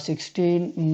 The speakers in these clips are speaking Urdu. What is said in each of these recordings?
16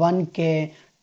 1K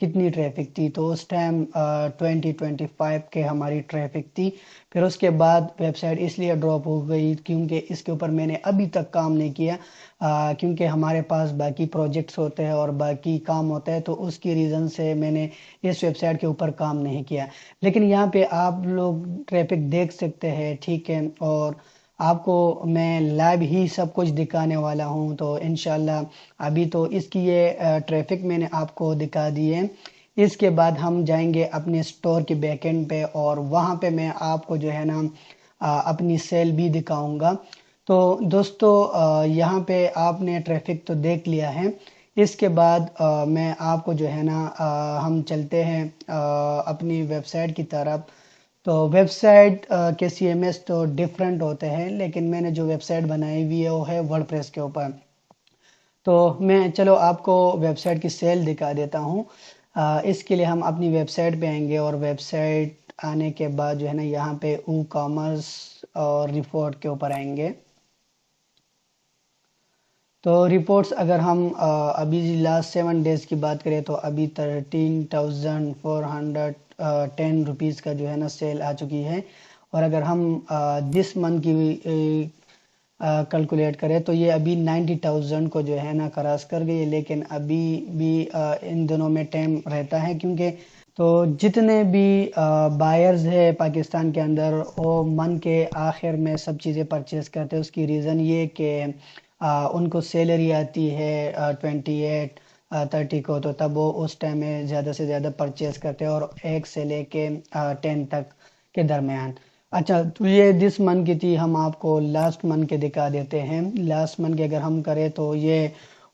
کتنی ٹریفک تھی، تو اس ٹائم 20-25 کے ہماری ٹریفک تھی۔ پھر اس کے بعد ویب سائٹ اس لیے ڈراپ ہو گئی کیونکہ اس کے اوپر میں نے ابھی تک کام نہیں کیا، کیونکہ ہمارے پاس باقی پروجیکٹس ہوتے ہیں اور باقی کام ہوتا ہے، تو اس کی ریزن سے میں نے اس ویب سائٹ کے اوپر کام نہیں کیا۔ لیکن یہاں پہ آپ لوگ ٹریفک دیکھ سکتے ہیں، ٹھیک ہے، اور آپ کو میں لائیو ہی سب کچھ دکھانے والا ہوں۔ تو انشاءاللہ ابھی تو اس کی یہ ٹریفک میں نے آپ کو دکھا دی ہے۔ اس کے بعد ہم جائیں گے اپنے سٹور کے بیک اینڈ پہ، اور وہاں پہ میں آپ کو جو ہے نا اپنی سیل بھی دکھاؤں گا۔ تو دوستو یہاں پہ آپ نے ٹریفک تو دیکھ لیا ہے۔ اس کے بعد میں آپ کو جو ہے نا ہم چلتے ہیں اپنی ویب سائٹ کی طرف۔ تو ویب سائٹ کے سی ایم ایس تو ڈیفرنٹ ہوتے ہیں، لیکن میں نے جو ویب سائٹ بنائی ہوئی ہے وہ ہے ورڈ پریس کے اوپر۔ تو میں چلو آپ کو ویب سائٹ کی سیل دکھا دیتا ہوں۔ اس کے لیے ہم اپنی ویب سائٹ پہ آئیں گے، اور ویب سائٹ آنے کے بعد جو ہے نا یہاں پہ ای کامرس اور رپورٹ کے اوپر آئیں گے۔ تو رپورٹس اگر ہم ابھی لاسٹ 7 ڈیز کی بات کریں تو ابھی 13,410 روپیز کا جو ہے نا سیل آ چکی ہے، اور اگر ہم دس منتھ کی کیلکولیٹ کریں تو یہ ابھی 90,000 کو جو ہے نا کراس کر گئی ہے، لیکن ابھی بھی ان دنوں میں ٹائم رہتا ہے، کیونکہ تو جتنے بھی بائرز ہے پاکستان کے اندر وہ منتھ کے آخر میں سب چیزیں پرچیز کرتے ہیں۔ اس کی ریزن یہ کہ ان کو سیلری آتی ہے 28-30 کو، تو تب وہ اس ٹائم میں زیادہ سے زیادہ پرچیز کرتے ہیں، اور 1 سے لے کے 10 تک کے درمیان۔ اچھا، تو یہ دس منتھ کی تھی، ہم آپ کو لاسٹ منتھ کے دکھا دیتے ہیں۔ لاسٹ منتھ کے اگر ہم کریں تو یہ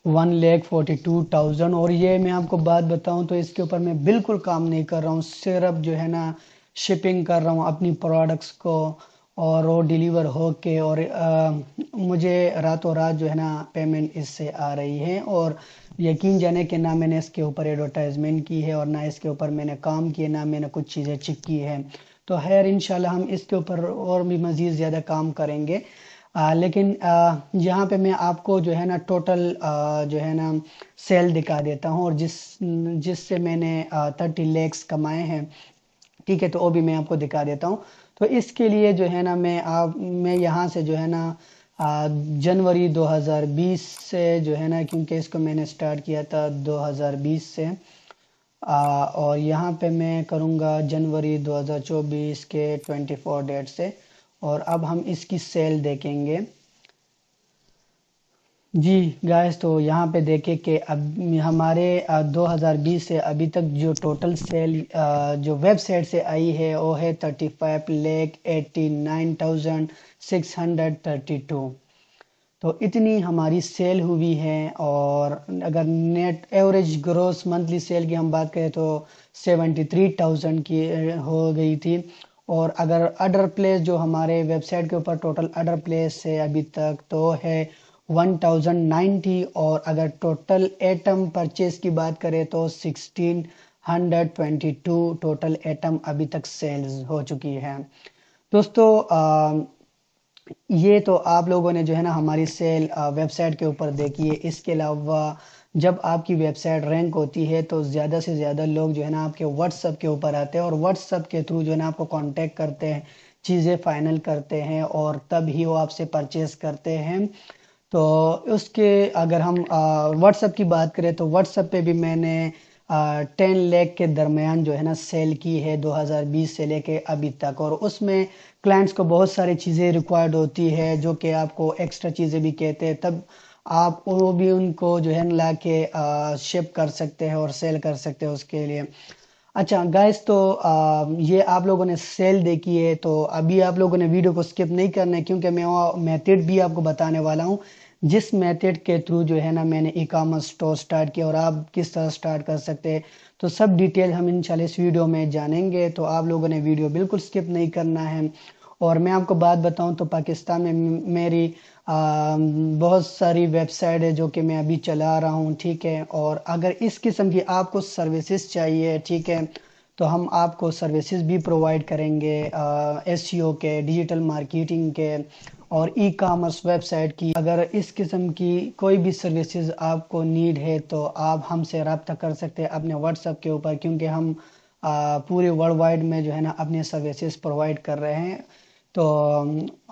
1,42,000، اور یہ میں آپ کو بات بتاؤں تو اس کے اوپر میں بالکل کام نہیں کر رہا ہوں، صرف جو ہے نا شپنگ کر رہا ہوں اپنی پروڈکٹس کو، اور وہ ڈیلیور ہو کے، اور مجھے راتوں رات جو ہے نا پیمنٹ اس سے آ رہی ہے۔ اور یقین جانے کہ نہ میں نے اس کے اوپر ایڈورٹائزمنٹ کی ہے، اور نہ اس کے اوپر میں نے کام کیے، نہ میں نے کچھ چیزیں چیک کی ہے۔ تو خیر انشاءاللہ ہم اس کے اوپر اور بھی مزید زیادہ کام کریں گے، لیکن یہاں پہ میں آپ کو جو ہے نا ٹوٹل جو ہے نا سیل دکھا دیتا ہوں، اور جس سے میں نے 30 لیکس کمائے ہیں، ٹھیک ہے، تو وہ بھی میں آپ کو دکھا دیتا ہوں۔ تو اس کے لیے جو ہے نا میں یہاں سے جو ہے نا جنوری 2020 سے جو ہے نا، کیونکہ اس کو میں نے سٹارٹ کیا تھا 2020 سے، اور یہاں پہ میں کروں گا جنوری 2024 کے 24 ڈیٹ سے، اور اب ہم اس کی سیل دیکھیں گے۔ جی گائز، تو یہاں پہ دیکھیں کہ اب ہمارے 2020 سے ابھی تک جو ٹوٹل سیل جو ویب سائٹ سے آئی ہے وہ ہے 35,89,632۔ تو اتنی ہماری سیل ہوئی ہے، اور اگر net average gross monthly sale کی ہم بات کریں تو 73,000 کی ہو گئی تھی۔ اور اگر آرڈر پلیس جو ہمارے ویب سائٹ کے اوپر ٹوٹل آرڈر پلیس ہے ابھی تک تو ہے 1090، اور اگر ٹوٹل ایٹم پرچیز کی بات کریں تو 1622 ٹوٹل ایٹم ابھی تک سیلز ہو چکی ہے۔ دوستو یہ تو آپ لوگوں نے جو ہے نا ہماری سیل ویب سائٹ کے اوپر دیکھی ہے۔ اس کے علاوہ جب آپ کی ویب سائٹ رینک ہوتی ہے تو زیادہ سے زیادہ لوگ جو ہے نا آپ کے واٹس ایپ کے اوپر آتے ہیں، اور واٹس ایپ کے تھرو جو ہے نا آپ کو کانٹیکٹ کرتے ہیں، چیزیں فائنل کرتے ہیں، اور تب ہی وہ آپ سے پرچیز کرتے ہیں۔ تو اس کے اگر ہم واٹس ایپ کی بات کریں تو واٹس ایپ پہ بھی میں نے 10 لاکھ کے درمیان جو ہے نا سیل کی ہے 2020 سے لے کے ابھی تک، اور اس میں کلائنٹس کو بہت ساری چیزیں ریکوائرڈ ہوتی ہے جو کہ آپ کو ایکسٹرا چیزیں بھی کہتے ہیں، تب آپ وہ بھی ان کو جو ہے نا لا کے شپ کر سکتے ہیں اور سیل کر سکتے ہیں اس کے لیے۔ اچھا گائز، تو یہ آپ لوگوں نے سیل دیکھی ہے، تو ابھی آپ لوگوں نے ویڈیو کو سکپ نہیں کرنا ہے، کیونکہ میں وہ میتھڈ بھی آپ کو بتانے والا ہوں جس میتھڈ کے تھرو جو ہے نا میں نے ای کامرس سٹور سٹارٹ کیا، اور آپ کس طرح سٹارٹ کر سکتے ہیں۔ تو سب ڈیٹیل ہم انشاءاللہ اس ویڈیو میں جانیں گے، تو آپ لوگوں نے ویڈیو بالکل سکپ نہیں کرنا ہے۔ اور میں آپ کو بات بتاؤں تو پاکستان میں میری بہت ساری ویب سائٹ ہے جو کہ میں ابھی چلا رہا ہوں، ٹھیک ہے، اور اگر اس قسم کی آپ کو سروسز چاہیے، ٹھیک ہے، تو ہم آپ کو سروسز بھی پرووائڈ کریں گے، ایس ای او کے، ڈیجیٹل مارکیٹنگ کے، اور ای کامرس ویب سائٹ کی اگر اس قسم کی کوئی بھی سروسز آپ کو نیڈ ہے تو آپ ہم سے رابطہ کر سکتے ہیں اپنے واٹس ایپ کے اوپر، کیونکہ ہم پورے ورلڈ وائڈ میں جو ہے نا اپنے سروسز پرووائڈ کر رہے ہیں۔ تو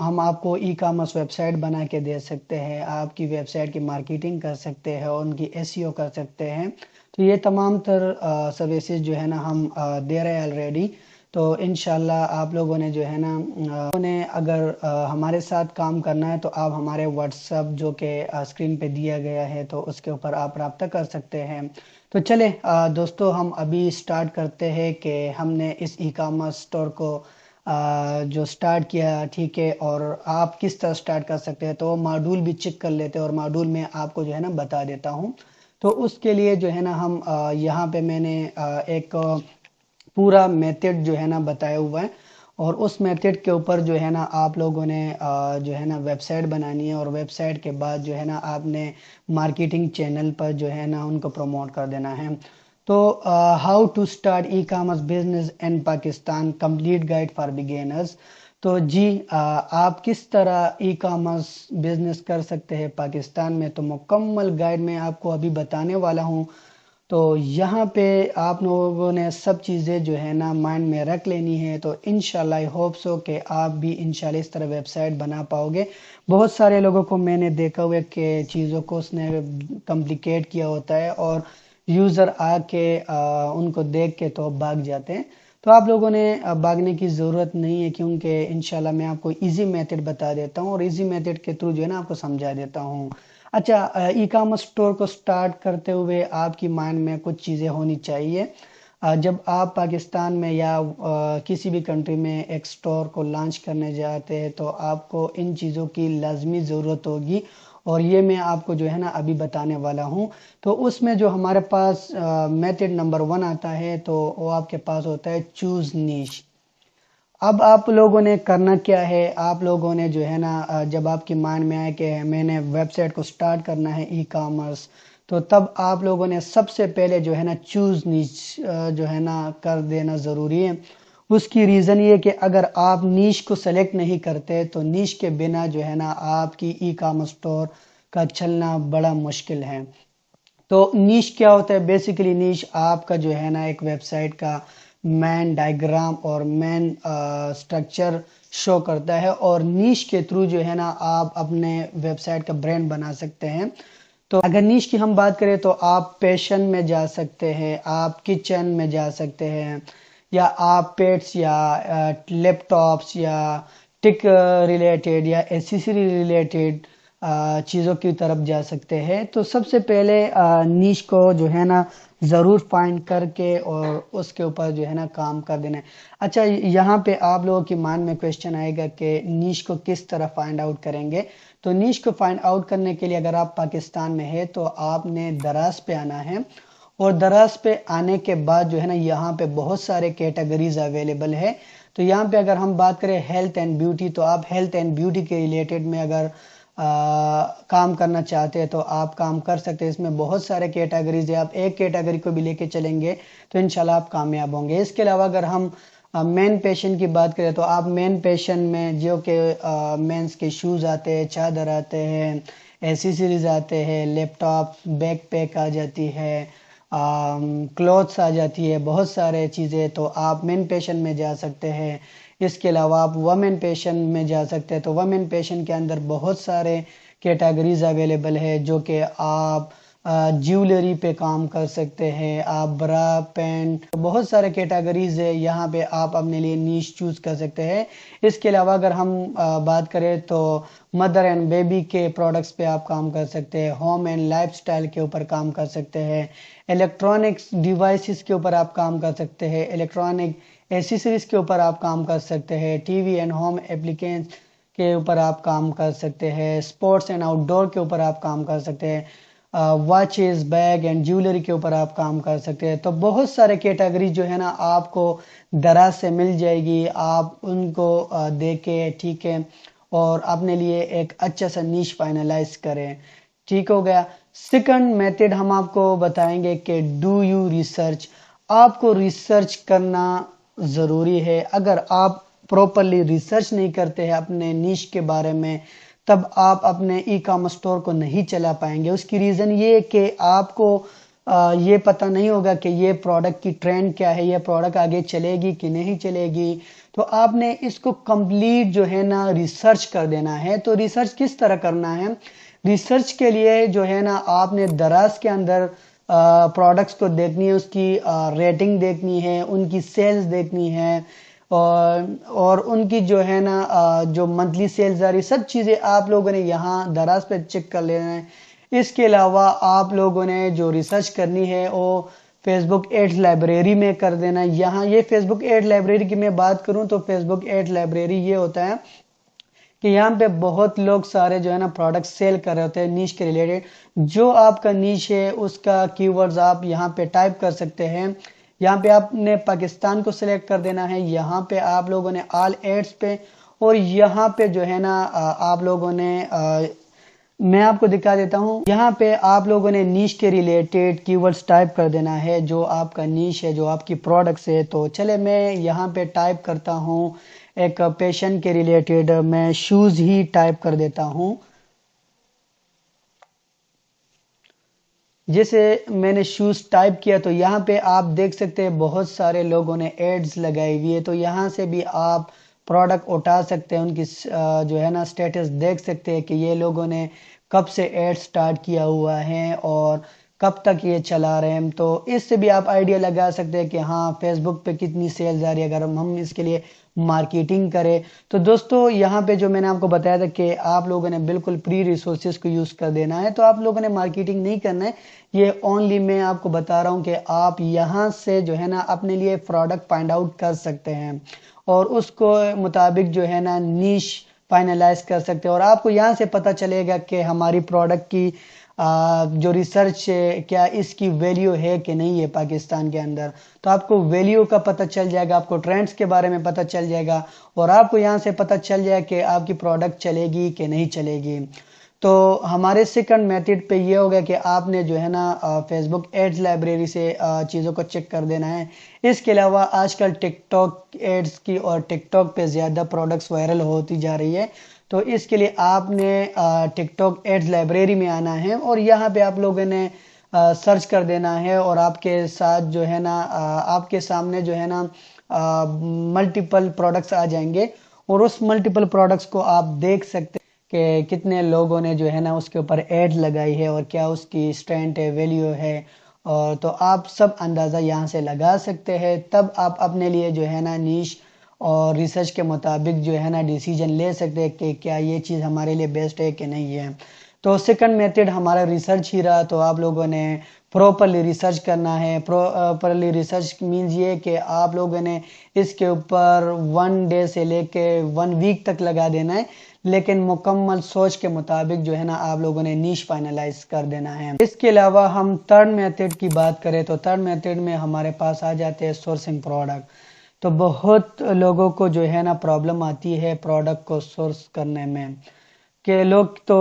ہم آپ کو ای کامرس ویب سائٹ بنا کے دے سکتے ہیں، آپ کی ویب سائٹ کی مارکیٹنگ کر سکتے ہیں اور ان کی SEO کر سکتے ہیں۔ تو یہ تمام تر سروسز جو ہے نا ہم دے رہے ہیں آلریڈی۔ تو انشاءاللہ آپ لوگوں نے جو ہے نا اگر ہمارے ساتھ کام کرنا ہے تو آپ ہمارے واٹس ایپ جو کہ اسکرین پہ دیا گیا ہے تو اس کے اوپر آپ رابطہ کر سکتے ہیں۔ تو چلیں دوستو، ہم ابھی سٹارٹ کرتے ہیں کہ ہم نے اس ای کامرس سٹور کو جو سٹارٹ کیا، ٹھیک ہے، اور آپ کس طرح سٹارٹ کر سکتے ہیں تو ماڈول بھی چیک کر لیتے ہیں اور ماڈول میں آپ کو جو ہے نا بتا دیتا ہوں۔ تو اس کے لیے جو ہے نا ہم یہاں پہ میں نے ایک پورا میتھڈ جو ہے نا بتایا ہوا ہے، اور اس میتھڈ کے اوپر جو ہے نا آپ لوگوں نے جو ہے نا ویب سائٹ بنانی ہے، اور ویب سائٹ کے بعد جو ہے نا آپ نے مارکیٹنگ چینل پر جو ہے نا ان کو پروموٹ کر دینا ہے۔ تو how to start e commerce business in Pakistan, complete guide for beginners. تو جی آپ کس طرح ای کامرس بزنس کر سکتے ہیں پاکستان میں، تو مکمل گائیڈ میں آپ کو ابھی بتانے والا ہوں۔ تو یہاں پہ آپ لوگوں نے سب چیزیں جو ہے نا مائنڈ میں رکھ لینی ہے، تو انشاءاللہ آئی ہوپ سو کہ آپ بھی انشاءاللہ اس طرح ویب سائٹ بنا پاؤ گے۔ بہت سارے لوگوں کو میں نے دیکھا ہوا ہے کہ چیزوں کو اس نے کمپلیکیٹ کیا ہوتا ہے اور یوزر آ کے ان کو دیکھ کے تو بھاگ جاتے ہیں۔ تو آپ لوگوں نے بھاگنے کی ضرورت نہیں ہے، کیونکہ انشاءاللہ میں آپ کو ایزی میتھڈ بتا دیتا ہوں اور ایزی میتھڈ کے تھرو جو ہے نا آپ کو سمجھا دیتا ہوں۔ اچھا، ای کامرس سٹور کو سٹارٹ کرتے ہوئے آپ کی مائنڈ میں کچھ چیزیں ہونی چاہیے۔ جب آپ پاکستان میں یا کسی بھی کنٹری میں ایک سٹور کو لانچ کرنے جاتے ہیں تو آپ کو ان چیزوں کی لازمی ضرورت ہوگی، اور یہ میں آپ کو جو ہے نا ابھی بتانے والا ہوں۔ تو اس میں جو ہمارے پاس میتھڈ نمبر 1 آتا ہے تو وہ آپ کے پاس ہوتا ہے چوز نیش۔ اب آپ لوگوں نے کرنا کیا ہے، آپ لوگوں نے جو ہے نا جب آپ کی مائنڈ میں آئے کہ میں نے ویب سائٹ کو سٹارٹ کرنا ہے ای کامرس، تو تب آپ لوگوں نے سب سے پہلے جو ہے نا چوز نیش جو ہے نا کر دینا ضروری ہے۔ اس کی ریزن یہ کہ اگر آپ نیش کو سلیکٹ نہیں کرتے تو نیش کے بنا جو ہے نا آپ کی ای کامرس سٹور کا چلنا بڑا مشکل ہے۔ تو نیش کیا ہوتا ہے؟ بیسیکلی نیش آپ کا جو ہے نا ایک ویب سائٹ کا مین ڈائیگرام اور مین سٹرکچر شو کرتا ہے، اور نیش کے تھرو جو ہے نا آپ اپنے ویب سائٹ کا برانڈ بنا سکتے ہیں۔ تو اگر نیش کی ہم بات کریں تو آپ پیشن میں جا سکتے ہیں، آپ کچن میں جا سکتے ہیں، یا آپ پیٹس یا لیپ ٹاپس یا ٹک ریلیٹڈ یا ایسیسری ریلیٹڈ چیزوں کی طرف جا سکتے ہیں۔ تو سب سے پہلے نیش کو جو ہے نا ضرور فائنڈ کر کے اور اس کے اوپر جو ہے نا کام کر دینا ہے۔ اچھا، یہاں پہ آپ لوگوں کی مائنڈ میں کویسچن آئے گا کہ نیش کو کس طرح فائنڈ آؤٹ کریں گے۔ تو نیش کو فائنڈ آؤٹ کرنے کے لیے اگر آپ پاکستان میں ہے تو آپ نے دراز پہ آنا ہے، اور دراز پہ آنے کے بعد جو ہے نا یہاں پہ بہت سارے کیٹیگریز اویلیبل ہے۔ تو یہاں پہ اگر ہم بات کریں ہیلتھ اینڈ بیوٹی، تو آپ ہیلتھ اینڈ بیوٹی کے ریلیٹڈ میں اگر کام کرنا چاہتے ہیں تو آپ کام کر سکتے ہیں۔ اس میں بہت سارے کیٹیگریز ہیں، آپ ایک کیٹیگری کو بھی لے کے چلیں گے تو انشاءاللہ آپ کامیاب ہوں گے۔ اس کے علاوہ اگر ہم مین پیشن کی بات کریں تو آپ مین پیشن میں جو کہ مینس کے شوز آتے ہیں، چادر آتے ہیں، ایسیسریز آتے ہیں، لیپ ٹاپ، بیک پیک آ جاتی ہے، کلوتھس آ جاتی ہے، بہت سارے چیزیں، تو آپ مین پیشن میں جا سکتے ہیں۔ اس کے علاوہ آپ وومن پیشن میں جا سکتے ہیں، تو وومن پیشن کے اندر بہت سارے کیٹیگریز اویلیبل ہے، جو کہ آپ جیولری پہ کام کر سکتے ہیں، آپ برا، پینٹ، بہت سارے کیٹیگریز ہے، یہاں پہ آپ اپنے لیے نیش چوز کر سکتے ہیں۔ اس کے علاوہ اگر ہم بات کریں تو مدر اینڈ بیبی کے پروڈکٹس پہ آپ کام کر سکتے ہیں، ہوم اینڈ لائف سٹائل کے اوپر کام کر سکتے ہیں، الیکٹرانکس ڈیوائسز کے اوپر آپ کام کر سکتے ہیں، الیکٹرانک ایسیسریز کے اوپر آپ کام کر سکتے ہیں، ٹی وی اینڈ ہوم اپلیکینس کے اوپر آپ کام کر سکتے ہیں، سپورٹس اینڈ آؤٹ ڈور کے اوپر آپ کام کر سکتے ہیں، واچز، بیگ اینڈ جیولری کے اوپر آپ کام کر سکتے ہیں۔ تو بہت سارے کیٹیگری جو ہے نا آپ کو دراز سے مل جائے گی، آپ ان کو دیکھیں، ٹھیک ہے، اور اپنے لیے ایک اچھا سا نیش فائنلائز کریں۔ ٹھیک ہو گیا۔ سیکنڈ میتھڈ ہم آپ کو بتائیں گے کہ ڈو یو ریسرچ۔ آپ کو ریسرچ کرنا ضروری ہے۔ اگر آپ پراپرلی ریسرچ نہیں کرتے ہیں اپنے نیش کے بارے میں، تب آپ اپنے ای کامرس اسٹور کو نہیں چلا پائیں گے۔ اس کی ریزن یہ کہ آپ کو یہ پتہ نہیں ہوگا کہ یہ پروڈکٹ کی ٹرینڈ کیا ہے، یہ پروڈکٹ آگے چلے گی کہ نہیں چلے گی۔ تو آپ نے اس کو کمپلیٹ جو ہے نا ریسرچ کر دینا ہے۔ تو ریسرچ کس طرح کرنا ہے؟ ریسرچ کے لیے جو ہے نا آپ نے دراز کے اندر پروڈکٹس کو دیکھنی ہے، اس کی ریٹنگ دیکھنی ہے، ان کی سیلز دیکھنی ہے، اور ان کی جو ہے نا جو منتھلی سیلز آ رہی، سب چیزیں آپ لوگوں نے یہاں دراز پہ چیک کر لینا ہے۔ اس کے علاوہ آپ لوگوں نے جو ریسرچ کرنی ہے وہ فیس بک ایڈز لائبریری میں کر دینا۔ یہاں یہ فیس بک ایڈ لائبریری کی میں بات کروں تو فیس بک ایڈ لائبریری یہ ہوتا ہے کہ یہاں پہ بہت لوگ سارے جو ہے نا پروڈکٹ سیل کر رہے ہوتے ہیں نیش کے ریلیٹڈ۔ جو آپ کا نیش ہے اس کا کی ورڈز آپ یہاں پہ ٹائپ کر سکتے ہیں۔ یہاں پہ آپ نے پاکستان کو سلیکٹ کر دینا ہے، یہاں پہ آپ لوگوں نے آل ایڈز پہ، اور یہاں پہ جو ہے نا آپ لوگوں نے میں آپ کو دکھا دیتا ہوں، یہاں پہ آپ لوگوں نے نیش کے ریلیٹڈ کی ورڈز ٹائپ کر دینا ہے جو آپ کا نیش ہے، جو آپ کی پروڈکٹس ہے۔ تو چلے میں یہاں پہ ٹائپ کرتا ہوں ایک پیشن کے ریلیٹڈ، میں شوز ہی ٹائپ کر دیتا ہوں۔ جیسے میں نے شوز ٹائپ کیا تو یہاں پہ آپ دیکھ سکتے ہیں بہت سارے لوگوں نے ایڈز لگائی ہوئی ہے، تو یہاں سے بھی آپ پروڈکٹ اٹھا سکتے ہیں، ان کی جو ہے نا سٹیٹس دیکھ سکتے ہیں کہ یہ لوگوں نے کب سے ایڈ سٹارٹ کیا ہوا ہے اور کب تک یہ چلا رہے ہیں۔ تو اس سے بھی آپ آئیڈیا لگا سکتے ہیں کہ ہاں فیس بک پہ کتنی سیلز آ رہی ہے، اگر ہم اس کے لیے مارکیٹنگ کریں۔ تو دوستو یہاں پہ جو میں نے آپ کو بتایا تھا کہ آپ لوگوں نے بالکل فری ریسورسز کو یوز کر دینا ہے، تو آپ لوگوں نے مارکیٹنگ نہیں کرنا ہے، یہ اونلی میں آپ کو بتا رہا ہوں کہ آپ یہاں سے جو ہے نا اپنے لیے پروڈکٹ فائنڈ آؤٹ کر سکتے ہیں اور اس کو مطابق جو ہے نا نیش فائنلائز کر سکتے ہیں، اور آپ کو یہاں سے پتہ چلے گا کہ ہماری پروڈکٹ کی جو ریسرچ ہے کیا اس کی ویلیو ہے کہ نہیں ہے پاکستان کے اندر۔ تو آپ کو ویلیو کا پتہ چل جائے گا، آپ کو ٹرینڈز کے بارے میں پتہ چل جائے گا، اور آپ کو یہاں سے پتہ چل جائے کہ آپ کی پروڈکٹ چلے گی کہ نہیں چلے گی۔ تو ہمارے سیکنڈ میتھڈ پہ یہ ہوگا کہ آپ نے جو ہے نا فیس بک ایڈز لائبریری سے چیزوں کو چیک کر دینا ہے۔ اس کے علاوہ آج کل ٹک ٹاک ایڈز کی اور ٹک ٹاک پہ زیادہ پروڈکٹس وائرل ہوتی جا رہی ہے، تو اس کے لیے آپ نے ٹک ٹاک ایڈز لائبریری میں آنا ہے اور یہاں پہ آپ لوگوں نے سرچ کر دینا ہے، اور آپ کے ساتھ جو ہے نا آپ کے سامنے جو ہے نا ملٹیپل پروڈکٹس آ جائیں گے، اور اس ملٹیپل پروڈکٹس کو آپ دیکھ سکتے ہیں کہ کتنے لوگوں نے جو ہے نا اس کے اوپر ایڈ لگائی ہے اور کیا اس کی اسٹرینتھ ہے، ویلیو ہے، اور تو آپ سب اندازہ یہاں سے لگا سکتے ہیں۔ تب آپ اپنے لیے جو ہے نا نیش اور ریسرچ کے مطابق جو ہے نا ڈیسیجن لے سکتے ہیں کہ کیا یہ چیز ہمارے لیے بیسٹ ہے کہ نہیں ہے۔ تو سیکنڈ میتھڈ ہمارا ریسرچ ہی رہا، تو آپ لوگوں نے پراپرلی ریسرچ کرنا ہے۔ پراپرلی ریسرچ مینز یہ کہ آپ لوگوں نے اس کے اوپر 1 ڈے سے لے کے 1 ویک تک لگا دینا ہے، لیکن مکمل سوچ کے مطابق جو ہے نا آپ لوگوں نے نیش فائنلائز کر دینا ہے۔ اس کے علاوہ ہم تھرڈ میتھڈ کی بات کریں تو تھرڈ میتھڈ میں ہمارے پاس آ جاتے ہیں سورسنگ پروڈکٹ۔ تو بہت لوگوں کو جو ہے نا پرابلم آتی ہے پروڈکٹ کو سورس کرنے میں، کہ لوگ تو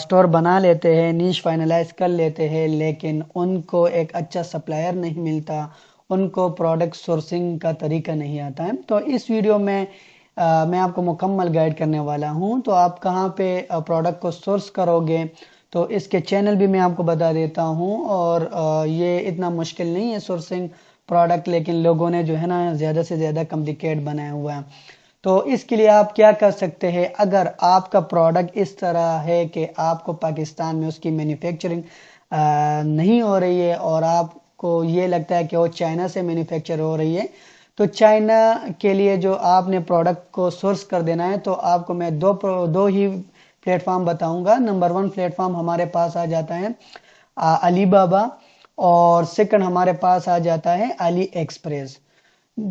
سٹور بنا لیتے ہیں، نیش فائنلائز کر لیتے ہیں، لیکن ان کو ایک اچھا سپلائر نہیں ملتا، ان کو پروڈکٹ سورسنگ کا طریقہ نہیں آتا ہے۔ تو اس ویڈیو میں آپ کو مکمل گائیڈ کرنے والا ہوں۔ تو آپ کہاں پہ پروڈکٹ کو سورس کرو گے، تو اس کے چینل بھی میں آپ کو بتا دیتا ہوں، اور یہ اتنا مشکل نہیں ہے سورسنگ پروڈکٹ، لیکن لوگوں نے جو ہے نا زیادہ سے زیادہ کمپلیکیٹ بنایا ہوا ہے۔ تو اس کے لیے آپ کیا کر سکتے ہیں، اگر آپ کا پروڈکٹ اس طرح ہے کہ آپ کو پاکستان میں اس کی مینوفیکچرنگ نہیں ہو رہی ہے اور آپ کو یہ لگتا ہے کہ وہ چائنا سے مینوفیکچر ہو رہی ہے، تو چائنا کے لیے جو آپ نے پروڈکٹ کو سورس کر دینا ہے، تو آپ کو میں دو ہی پلیٹ فارم بتاؤں گا۔ نمبر 1 پلیٹ فارم ہمارے پاس آ جاتا ہے علی بابا، اور سیکنڈ ہمارے پاس آ جاتا ہے علی ایکسپریس۔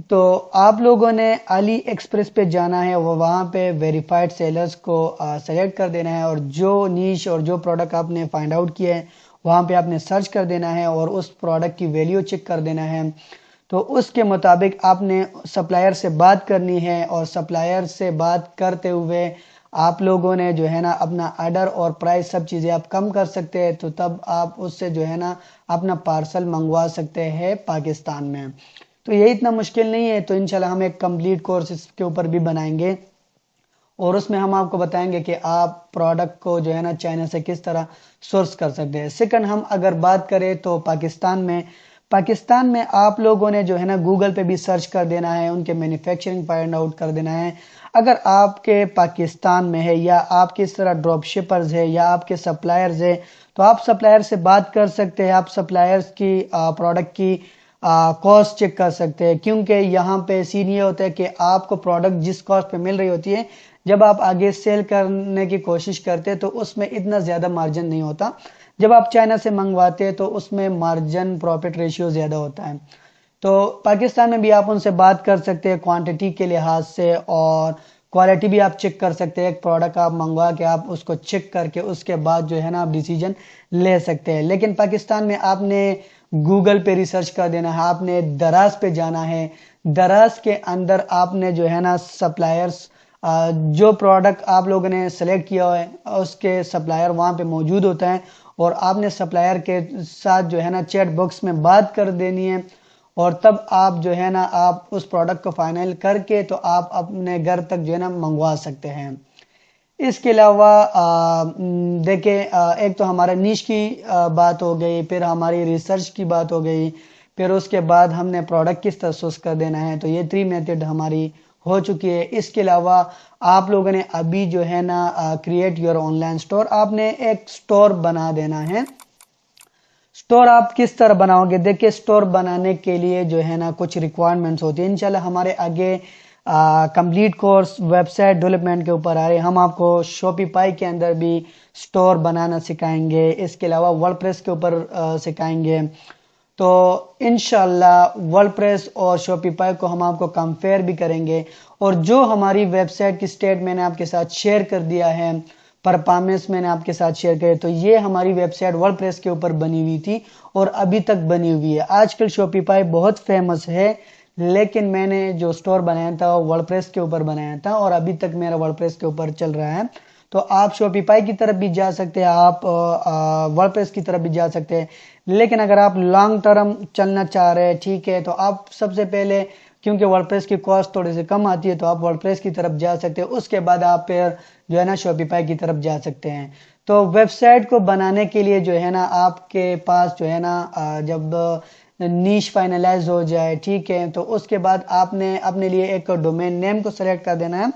تو آپ لوگوں نے علی ایکسپریس پہ جانا ہے، وہاں پہ ویریفائڈ سیلرز کو سلیکٹ کر دینا ہے، اور جو نیش اور جو پروڈکٹ آپ نے فائنڈ آؤٹ کیا ہے وہاں پہ آپ نے سرچ کر دینا ہے اور اس پروڈکٹ کی ویلیو چیک کر دینا ہے۔ تو اس کے مطابق آپ نے سپلائر سے بات کرنی ہے، اور سپلائر سے بات کرتے ہوئے آپ لوگوں نے جو ہے نا اپنا آرڈر اور پرائس سب چیزیں آپ کم کر سکتے ہیں، تو تب آپ اس سے جو ہے نا اپنا پارسل منگوا سکتے ہیں پاکستان میں۔ تو یہ اتنا مشکل نہیں ہے، تو انشاءاللہ ہم ایک کمپلیٹ کورس اس کے اوپر بھی بنائیں گے، اور اس میں ہم آپ کو بتائیں گے کہ آپ پروڈکٹ کو جو ہے نا چائنا سے کس طرح سورس کر سکتے ہیں۔ سیکنڈ ہم اگر بات کریں تو پاکستان میں آپ لوگوں نے جو ہے نا گوگل پہ بھی سرچ کر دینا ہے، ان کے مینوفیکچرنگ فائنڈ آؤٹ کر دینا ہے۔ اگر آپ کے پاکستان میں ہے یا آپ کے اس طرح ڈراپ شپرز ہے یا آپ کے سپلائرز ہے، تو آپ سپلائر سے بات کر سکتے ہیں، آپ سپلائرز کی پروڈکٹ کی کاسٹ چیک کر سکتے ہیں، کیونکہ یہاں پہ سین یہ ہوتا ہے کہ آپ کو پروڈکٹ جس کاسٹ پہ مل رہی ہوتی ہے، جب آپ آگے سیل کرنے کی کوشش کرتے ہیں تو اس میں اتنا زیادہ مارجن نہیں ہوتا، جب آپ چائنا سے منگواتے ہیں تو اس میں مارجن پروفٹ ریشیو زیادہ ہوتا ہے۔ تو پاکستان میں بھی آپ ان سے بات کر سکتے ہیں کوانٹٹی کے لحاظ سے، اور کوالٹی بھی آپ چیک کر سکتے ہیں، ایک پروڈکٹ آپ منگوا کے آپ اس کو چیک کر کے اس کے بعد جو ہے نا آپ ڈیسیجن لے سکتے ہیں۔ لیکن پاکستان میں آپ نے گوگل پہ ریسرچ کر دینا ہے، آپ نے دراز پہ جانا ہے، دراز کے اندر آپ نے جو ہے نا سپلائرز جو پروڈکٹ آپ لوگوں نے سلیکٹ کیا ہے اس کے سپلائر وہاں پہ موجود ہوتا ہے، اور آپ نے سپلائر کے ساتھ جو ہے نا چیٹ باکس میں بات کر دینی ہے، اور تب آپ جو ہے نا آپ اس پروڈکٹ کو فائنل کر کے تو آپ اپنے گھر تک جو ہے نا منگوا سکتے ہیں۔ اس کے علاوہ دیکھیں، ایک تو ہمارا نیش کی بات ہو گئی، پھر ہماری ریسرچ کی بات ہو گئی، پھر اس کے بعد ہم نے پروڈکٹ کس طرح سورس کر دینا ہے، تو یہ 3 میتھڈ ہماری ہو چکی ہے۔ اس کے علاوہ آپ لوگوں نے ابھی جو ہے نا create your on line store, آپ نے ایک اسٹور بنا دینا ہے۔ اسٹور آپ کس طرح بناؤ گے؟ دیکھیں، اسٹور بنانے کے لیے جو ہے نا کچھ ریکوائرمنٹس ہوتی ہیں، انشاءاللہ ہمارے آگے complete course website development کے اوپر آ رہے ہیں، ہم آپ کو شاپیفائی کے اندر بھی اسٹور بنانا سکھائیں گے، اس کے علاوہ ورڈ پریس کے اوپر سکھائیں گے۔ تو انشاءاللہ ورڈ پریس اور شاپیفائی کو ہم آپ کو کمپیئر بھی کریں گے، اور جو ہماری ویب سائٹ کی اسٹیٹ میں نے آپ کے ساتھ شیئر کر دیا ہے، پرفارمنس میں نے آپ کے ساتھ شیئر کرے، تو یہ ہماری ویب سائٹ ورڈ پریس کے اوپر بنی ہوئی تھی اور ابھی تک بنی ہوئی ہے۔ آج کل شاپیفائی بہت فیمس ہے، لیکن میں نے جو اسٹور بنایا تھا وہ ورڈ پریس کے اوپر بنایا تھا، اور ابھی تک میرا ورڈ پریس کے اوپر چل رہا ہے۔ تو آپ شاپیفائی کی طرف بھی جا سکتے ہیں، آپ ورڈ پریس کی طرف بھی جا سکتے ہیں، لیکن اگر آپ لانگ ٹرم چلنا چاہ رہے ہیں، ٹھیک ہے، تو آپ سب سے پہلے، کیونکہ ورڈ پریس کی کاسٹ تھوڑی سی کم آتی ہے، تو آپ ورڈ پریس کی طرف جا سکتے ہیں، اس کے بعد آپ پھر جو ہے نا شاپیفائی کی طرف جا سکتے ہیں۔ تو ویب سائٹ کو بنانے کے لیے جو ہے نا آپ کے پاس جو ہے نا جب نیش فائنلائز ہو جائے، ٹھیک ہے، تو اس کے بعد آپ نے اپنے لیے ایک ڈومین نیم کو سلیکٹ کر دینا ہے،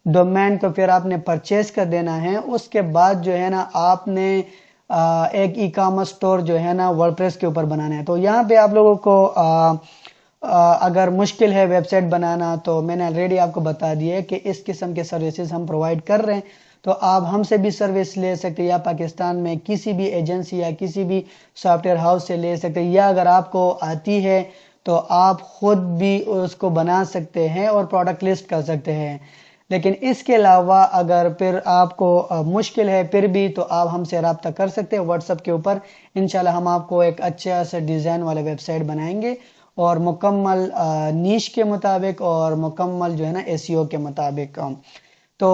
ڈومین کو پھر آپ نے پرچیز کر دینا ہے، اس کے بعد جو ہے نا آپ نے ایک ای کامرس اسٹور جو ہے نا ورڈ پریس کے اوپر بنانا ہے۔ تو یہاں پہ آپ لوگوں کو اگر مشکل ہے ویب سائٹ بنانا، تو میں نے آلریڈی آپ کو بتا دیا ہے کہ اس قسم کے سروسز ہم پرووائڈ کر رہے ہیں، تو آپ ہم سے بھی سروس لے سکتے ہیں، یا پاکستان میں کسی بھی ایجنسی یا کسی بھی سافٹ ویئر ہاؤس سے لے سکتے ہیں، یا اگر آپ کو آتی ہے تو آپ خود بھی اس کو بنا سکتے ہیں اور پروڈکٹ لسٹ کر سکتے ہیں۔ لیکن اس کے علاوہ اگر پھر آپ کو مشکل ہے پھر بھی، تو آپ ہم سے رابطہ کر سکتے ہیں واٹس ایپ کے اوپر، انشاءاللہ ہم آپ کو ایک اچھا سا ڈیزائن والا ویب سائٹ بنائیں گے، اور مکمل نیش کے مطابق اور مکمل جو ہے نا SEO کے مطابق۔ تو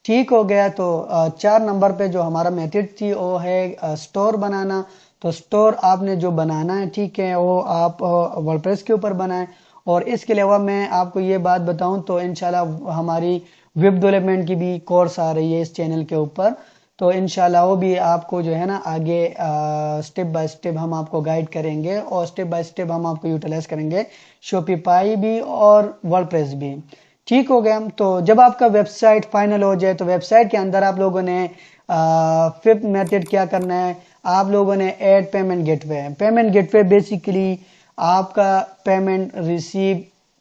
ٹھیک ہو گیا، تو 4 نمبر پہ جو ہمارا میتھڈ تھی وہ ہے اسٹور بنانا۔ تو اسٹور آپ نے جو بنانا ہے، ٹھیک ہے، وہ آپ ورڈ پریس کے اوپر بنائیں۔ اور اس کے علاوہ میں آپ کو یہ بات بتاؤں تو انشاءاللہ ہماری ویب ڈیولپمنٹ کی بھی کورس آ رہی ہے اس چینل کے اوپر، تو انشاءاللہ وہ بھی آپ کو جو ہے نا آگے سٹیپ بائی سٹیپ ہم آپ کو گائیڈ کریں گے، اور سٹیپ بائی سٹیپ ہم آپ کو یوٹیلائز کریں گے، شاپیفائی بھی اور ورڈ پریس بھی۔ ٹھیک ہو گیا، تو جب آپ کا ویب سائٹ فائنل ہو جائے تو ویب سائٹ کے اندر آپ لوگوں نے 5th میتھڈ کیا کرنا ہے، آپ لوگوں نے ایڈ پیمنٹ گیٹ وے۔ پیمنٹ گیٹ وے بیسیکلی آپ کا پیمنٹ ریسیو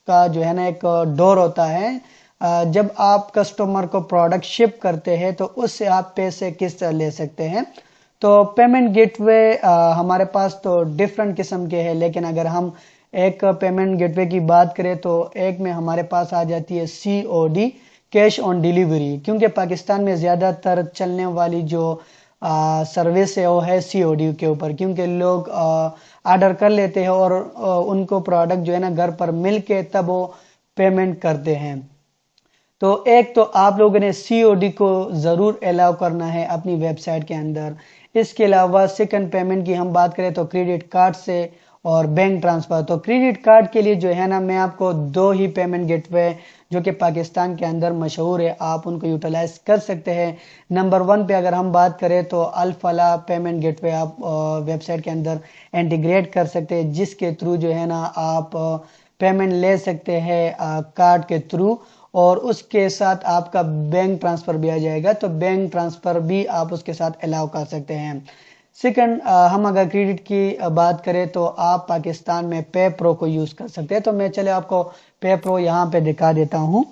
کا جو ہے نا ایک ڈور ہوتا ہے، جب آپ کسٹمر کو پروڈکٹ شپ کرتے ہیں تو اس سے آپ پیسے کس طرح لے سکتے ہیں۔ تو پیمنٹ گیٹ وے ہمارے پاس تو ڈیفرنٹ قسم کے ہیں، لیکن اگر ہم ایک پیمنٹ گیٹ وے کی بات کریں تو ایک میں ہمارے پاس آ جاتی ہے COD، کیش آن ڈیلیوری، کیونکہ پاکستان میں زیادہ تر چلنے والی جو سروس ہے وہ ہے COD کے اوپر، کیونکہ لوگ آرڈر کر لیتے ہیں اور ان کو پروڈکٹ جو ہے نا گھر پر مل کے تب وہ پیمنٹ کرتے ہیں۔ تو ایک تو آپ لوگوں نے COD کو ضرور الاؤ کرنا ہے اپنی ویب سائٹ کے اندر۔ اس کے علاوہ سیکنڈ پیمنٹ کی ہم بات کریں تو کریڈٹ کارڈ سے اور بینک ٹرانسفر۔ تو کریڈٹ کارڈ کے لیے جو ہے نا میں آپ کو 2 ہی پیمنٹ گیٹ وے جو کہ پاکستان کے اندر مشہور ہے، آپ ان کو یوٹیلائز کر سکتے ہیں۔ نمبر 1 پہ اگر ہم بات کریں تو الفلاح پیمنٹ گیٹ وے آپ ویب سائٹ کے اندر انٹیگریٹ کر سکتے ہیں، جس کے تھرو جو ہے نا آپ پیمنٹ لے سکتے ہیں کارڈ کے تھرو، اور اس کے ساتھ آپ کا بینک ٹرانسفر بھی آ جائے گا، تو بینک ٹرانسفر بھی آپ اس کے ساتھ الاؤ کر سکتے ہیں۔ سیکنڈ، ہم اگر کریڈٹ کی بات کریں تو آپ پاکستان میں پے پرو کو یوز کر سکتے ہیں۔ تو میں چلے آپ کو پے پرو یہاں پہ دکھا دیتا ہوں۔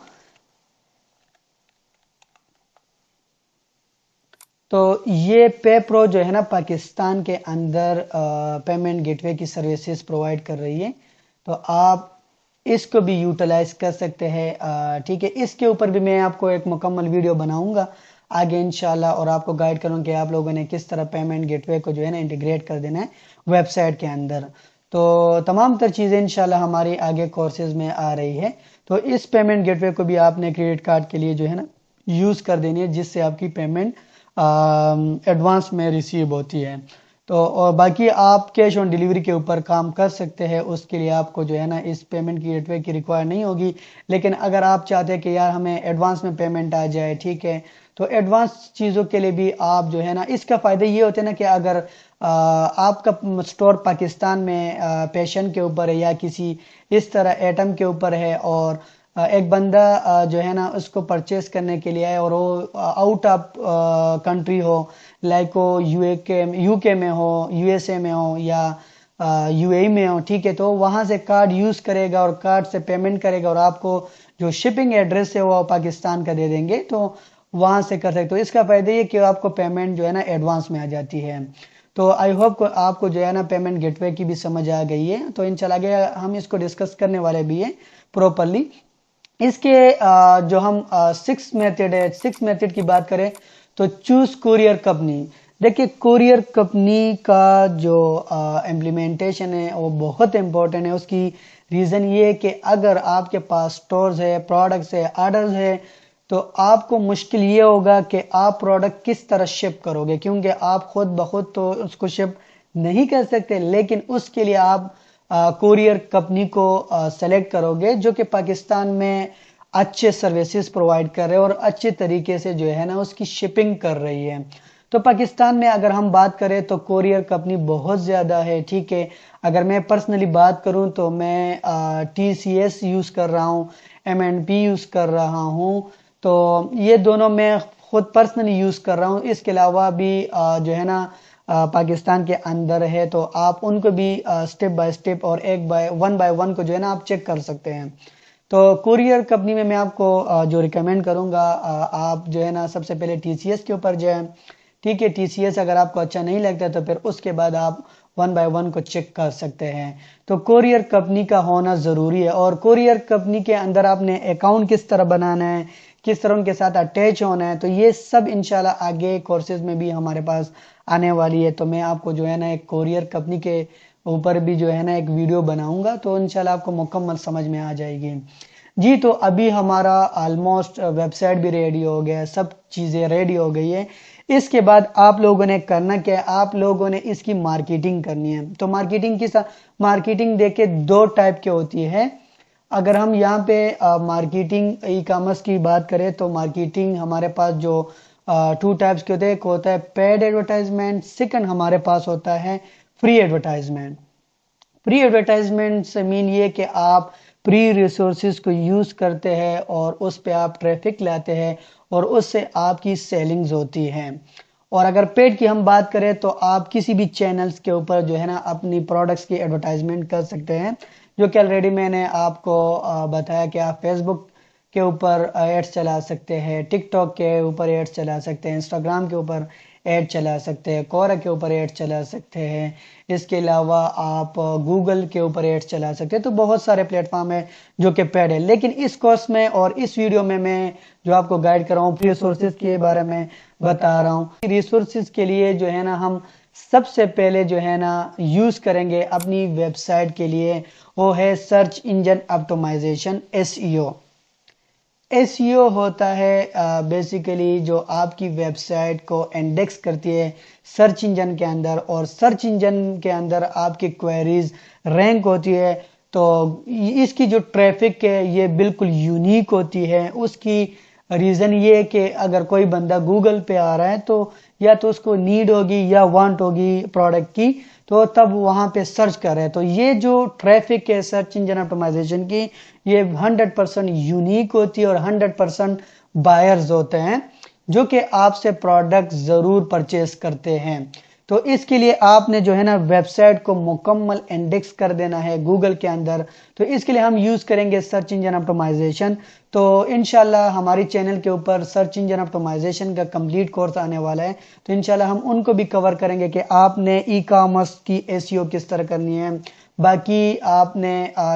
تو یہ پے پرو جو ہے نا پاکستان کے اندر پیمنٹ گیٹ وے کی سروسز پرووائڈ کر رہی ہے، تو آپ اس کو بھی یوٹیلائز کر سکتے ہیں۔ ٹھیک ہے، اس کے اوپر بھی میں آپ کو ایک مکمل ویڈیو بناؤں گا آگے انشاءاللہ، اور آپ کو گائیڈ کروں کہ آپ لوگوں نے کس طرح پیمنٹ گیٹ وے کو جو ہے نا انٹیگریٹ کر دینا ہے ویب سائٹ کے اندر۔ تو تمام تر چیزیں انشاءاللہ ہماری آگے کورسز میں آ رہی ہے۔ تو اس پیمنٹ گیٹ وے کو بھی آپ نے کریڈٹ کارڈ کے لیے جو ہے نا یوز کر دینی ہے، جس سے آپ کی پیمنٹ ایڈوانس میں ریسیو ہوتی ہے۔ تو اور باقی آپ کیش آن ڈیلیوری کے اوپر کام کر سکتے ہیں، اس کے لیے آپ کو جو ہے نا اس پیمنٹ کی گیٹ وے کی ریکوائر نہیں ہوگی۔ لیکن اگر آپ چاہتے ہیں کہ یار ہمیں ایڈوانس میں پیمنٹ آ جائے، ٹھیک ہے، تو ایڈوانس چیزوں کے لیے بھی آپ جو ہے نا اس کا فائدہ یہ ہوتا ہے نا کہ اگر آپ کا سٹور پاکستان میں پیشن کے اوپر ہے یا کسی اس طرح ایٹم کے اوپر ہے، اور ایک بندہ جو ہے نا اس کو پرچیز کرنے کے لیے آئے اور وہ out of country who, like وہ یو کے میں ہو، یو ایس اے میں ہو، یا یو اے میں ہو، ٹھیک ہے، تو وہاں سے کارڈ یوز کرے گا اور کارڈ سے پیمنٹ کرے گا، اور آپ کو جو شپنگ ایڈریس ہے وہ پاکستان کا دے دیں گے، تو وہاں سے کر سکتے۔ تو اس کا فائدہ یہ کہ آپ کو پیمنٹ جو ہے نا ایڈوانس میں آ جاتی ہے۔ تو آئی ہوپ آپ کو جو ہے نا پیمنٹ گیٹ وے کی بھی سمجھ آ گئی ہے۔ تو انشاءاللہ آگے ہم اس کو ڈسکس کرنے والے بھی ہیں پروپرلی۔ اس کے جو ہم 6 میتھڈ ہے، 6 میتھڈ کی بات کریں تو چوز کوریئر کمپنی۔ دیکھیے کوریئر کمپنی کا جو امپلیمنٹیشن ہے وہ بہت امپورٹنٹ ہے۔ اس کی ریزن یہ ہے کہ اگر آپ کے پاس سٹورز ہے، پروڈکٹس ہے، آرڈرز ہے، تو آپ کو مشکل یہ ہوگا کہ آپ پروڈکٹ کس طرح شپ کرو گے، کیونکہ آپ خود بخود تو اس کو شپ نہیں کر سکتے، لیکن اس کے لیے آپ کوریئر کمپنی کو سلیکٹ کرو گے جو کہ پاکستان میں اچھے سروسز پرووائڈ کر رہے ہیں اور اچھے طریقے سے جو ہے نا اس کی شپنگ کر رہی ہے۔ تو پاکستان میں اگر ہم بات کریں تو کوریئر کمپنی بہت زیادہ ہے، ٹھیک ہے۔ اگر میں پرسنلی بات کروں تو میں ٹی سی ایس یوز کر رہا ہوں، ایم اینڈ پی یوز کر رہا ہوں، تو یہ دونوں میں خود پرسنلی یوز کر رہا ہوں۔ اس کے علاوہ بھی جو ہے نا پاکستان کے اندر ہے، تو آپ ان کو بھی سٹیپ بائی سٹیپ اور ون بائی ون کو جو ہے نا آپ چیک کر سکتے ہیں۔ تو کوریئر کمپنی میں آپ کو جو ریکمینڈ کروں گا، آپ جو ہے نا سب سے پہلے ٹی سی ایس کے اوپر جائیں، ٹھیک ہے۔ ٹی سی ایس اگر آپ کو اچھا نہیں لگتا تو پھر اس کے بعد آپ ون بائی ون کو چیک کر سکتے ہیں۔ تو کوریئر کمپنی کا ہونا ضروری ہے، اور کوریئر کمپنی کے اندر آپ نے اکاؤنٹ کس طرح بنانا ہے، کس طرح ان کے ساتھ اٹیچ ہونا ہے، تو یہ سب انشاءاللہ آگے کورسز میں بھی ہمارے پاس آنے والی ہے۔ تو میں آپ کو جو ہے نا ایک کوریئر کمپنی کے اوپر بھی جو ہے نا ایک ویڈیو بناؤں گا، تو انشاءاللہ آپ کو مکمل سمجھ میں آ جائے گی۔ جی، تو ابھی ہمارا آلموسٹ ویب سائٹ بھی ریڈی ہو گیا ہے، سب چیزیں ریڈی ہو گئی ہے۔ اس کے بعد آپ لوگوں نے کرنا کیا ہے، آپ لوگوں نے اس کی مارکیٹنگ کرنی ہے۔ تو مارکیٹنگ دیکھیں 2 ٹائپ کے ہوتی ہے۔ اگر ہم یہاں پہ مارکیٹنگ ای کامرس کی بات کریں تو مارکیٹنگ ہمارے پاس جو 2 ٹائپس کے ہوتے ہیں، ایک ہوتا ہے پیڈ ایڈورٹائزمنٹ، سیکنڈ ہمارے پاس ہوتا ہے فری ایڈورٹائزمنٹ۔ فری ایڈورٹائزمنٹ سے مین یہ کہ آپ فری ریسورسز کو یوز کرتے ہیں اور اس پہ آپ ٹریفک لاتے ہیں اور اس سے آپ کی سیلنگز ہوتی ہیں۔ اور اگر پیڈ کی ہم بات کریں تو آپ کسی بھی چینلز کے اوپر جو ہے نا اپنی پروڈکٹس کی ایڈورٹائزمنٹ کر سکتے ہیں، جو کہ آلریڈی میں نے آپ کو بتایا کہ آپ فیس بک کے اوپر ایڈز چلا سکتے ہیں، ٹک ٹاک کے اوپر ایڈز چلا سکتے ہیں، انسٹاگرام کے اوپر ایڈ چلا سکتے ہیں، کورا کے اوپر ایڈ چلا سکتے ہیں، اس کے علاوہ آپ گوگل کے اوپر ایڈ چلا سکتے ہیں۔ تو بہت سارے پلیٹ فارم ہیں جو کہ پیڈ ہے، لیکن اس کورس میں اور اس ویڈیو میں جو آپ کو گائیڈ کر رہا ہوں ریسورسز کے بارے میں بتا رہا ہوں۔ ریسورسز کے لیے جو ہے نا ہم سب سے پہلے جو ہے نا یوز کریں گے اپنی ویب سائٹ کے لیے، وہ ہے search engine optimisation, SEO۔ SEO ہوتا ہے بیسیکلی جو آپ کی ویب سائٹ کو انڈیکس کرتی ہے سرچ انجن کے اندر، اور سرچ انجن کے اندر آپ کی کوئریز رینک ہوتی ہے. تو اس کی جو ٹریفک ہے یہ بالکل یونیک ہوتی ہے. اس کی ریزن یہ ہے کہ اگر کوئی بندہ گوگل پہ آ رہا ہے تو یا تو اس کو نیڈ ہوگی یا وانٹ ہوگی پروڈکٹ کی، تو تب وہاں پہ سرچ کر رہے ہیں. تو یہ جو ٹریفک ہے سرچ انجن آپٹیمائزیشن کی، یہ 100% یونیک ہوتی ہے اور 100% بائرز ہوتے ہیں جو کہ آپ سے پروڈکٹ ضرور پرچیز کرتے ہیں. تو اس کے لیے آپ نے جو ہے نا ویب سائٹ کو مکمل انڈیکس کر دینا ہے گوگل کے اندر. تو اس کے لیے ہم یوز کریں گے سرچ انجن آپٹیمائزیشن. تو انشاءاللہ ہماری چینل کے اوپر سرچ انجن آپٹیمائزیشن کا کمپلیٹ کورس آنے والا ہے. تو انشاءاللہ ہم ان کو بھی کور کریں گے کہ آپ نے ای کامرس کی SEO کس طرح کرنی ہے، باقی آپ نے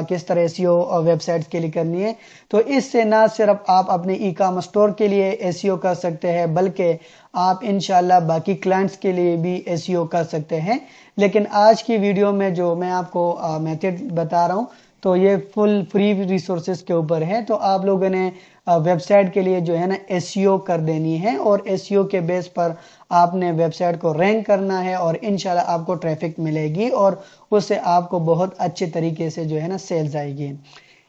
کس طرح SEO ویب سائٹس کے لیے کرنی ہے. تو اس سے نہ صرف آپ اپنے ای کامرس اسٹور کے لیے SEO کر سکتے ہیں، بلکہ آپ انشاءاللہ باقی کلائنٹس کے لیے بھی SEO کر سکتے ہیں. لیکن آج کی ویڈیو میں جو میں آپ کو میتھڈ بتا رہا ہوں تو یہ فل فری ریسورسز کے اوپر ہے. تو آپ لوگوں نے ویب سائٹ کے لیے جو ہے نا SEO کر دینی ہے، اور SEO کے بیس پر آپ نے ویب سائٹ کو رینک کرنا ہے، اور انشاءاللہ آپ کو ٹریفک ملے گی اور اس سے آپ کو بہت اچھے طریقے سے جو ہے نا سیلز آئے گی.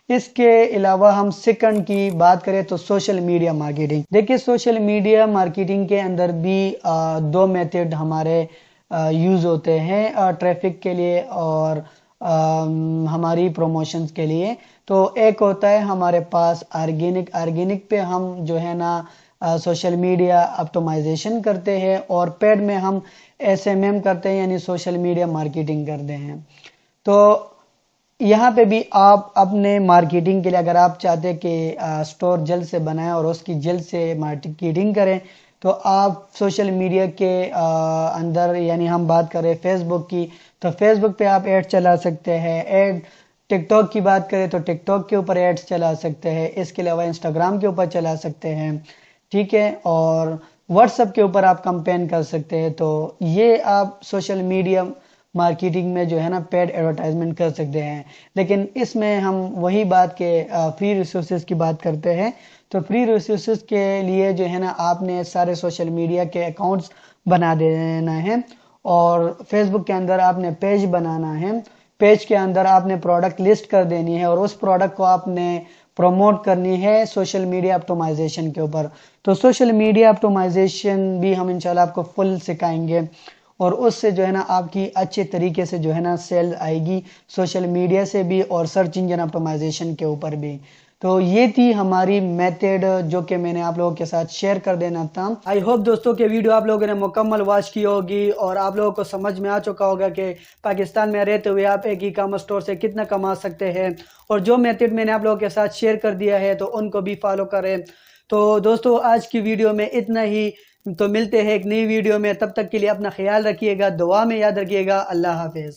اس کے علاوہ ہم سیکنڈ کی بات کریں تو سوشل میڈیا مارکیٹنگ. دیکھیں سوشل میڈیا مارکیٹنگ کے اندر بھی دو میتھڈ ہمارے یوز ہوتے ہیں ٹریفک کے لیے اور ہماری پروموشنز کے لیے. تو ایک ہوتا ہے ہمارے پاس آرگینک پہ ہم جو ہے نا سوشل میڈیا آپٹیمائزیشن کرتے ہیں، اور پیڈ میں ہم SMM کرتے ہیں یعنی سوشل میڈیا مارکیٹنگ کرتے ہیں. تو یہاں پہ بھی آپ اپنے مارکیٹنگ کے لیے اگر آپ چاہتے ہیں کہ سٹور جلد سے بنائیں اور اس کی جلد سے مارکیٹنگ کریں، تو آپ سوشل میڈیا کے اندر یعنی ہم بات کریں فیس بک کی، تو فیس بک پہ آپ ایڈ چلا سکتے ہیں. ٹک ٹاک کی بات کریں تو ٹک ٹاک کے اوپر ایڈز چلا سکتے ہیں. اس کے علاوہ انسٹاگرام کے اوپر چلا سکتے ہیں، ٹھیک ہے، اور واٹس ایپ کے اوپر آپ کمپین کر سکتے ہیں. تو یہ آپ سوشل میڈیا مارکیٹنگ میں جو ہے نا پیڈ ایڈورٹائزمنٹ کر سکتے ہیں. لیکن اس میں ہم وہی بات کہ فری ریسورسز کی بات کرتے ہیں. تو فری ریسورسز کے لیے جو ہے نا آپ نے سارے سوشل میڈیا کے اکاؤنٹس بنا دینا ہے، اور فیس بک کے اندر آپ نے پیج بنانا ہے. پیج کے اندر آپ نے پروڈکٹ لسٹ کر دینی ہے، اور اس پروڈکٹ کو آپ نے پروموٹ کرنی ہے سوشل میڈیا آپٹیمائزیشن کے اوپر. تو سوشل میڈیا آپٹیمائزیشن بھی ہم انشاءاللہ آپ کو فل سکھائیں گے، اور اس سے جو ہے نا آپ کی اچھے طریقے سے جو ہے نا سیل آئے گی سوشل میڈیا سے بھی اور سرچ انجن آپٹیمائزیشن کے اوپر بھی. تو یہ تھی ہماری میتھڈ جو کہ میں نے آپ لوگوں کے ساتھ شیئر کر دینا تھا. آئی ہوپ دوستوں کہ ویڈیو آپ لوگوں نے مکمل واچ کی ہوگی اور آپ لوگوں کو سمجھ میں آ چکا ہوگا کہ پاکستان میں رہتے ہوئے آپ ایک ای کامرس اسٹور سے کتنا کما سکتے ہیں. اور جو میتھڈ میں نے آپ لوگوں کے ساتھ شیئر کر دیا ہے تو ان کو بھی فالو کریں. تو دوستو آج کی ویڈیو میں اتنا ہی. تو ملتے ہیں ایک نئی ویڈیو میں، تب تک کے لیے اپنا خیال رکھیے گا، دعا میں یاد رکھیے گا. اللہ حافظ.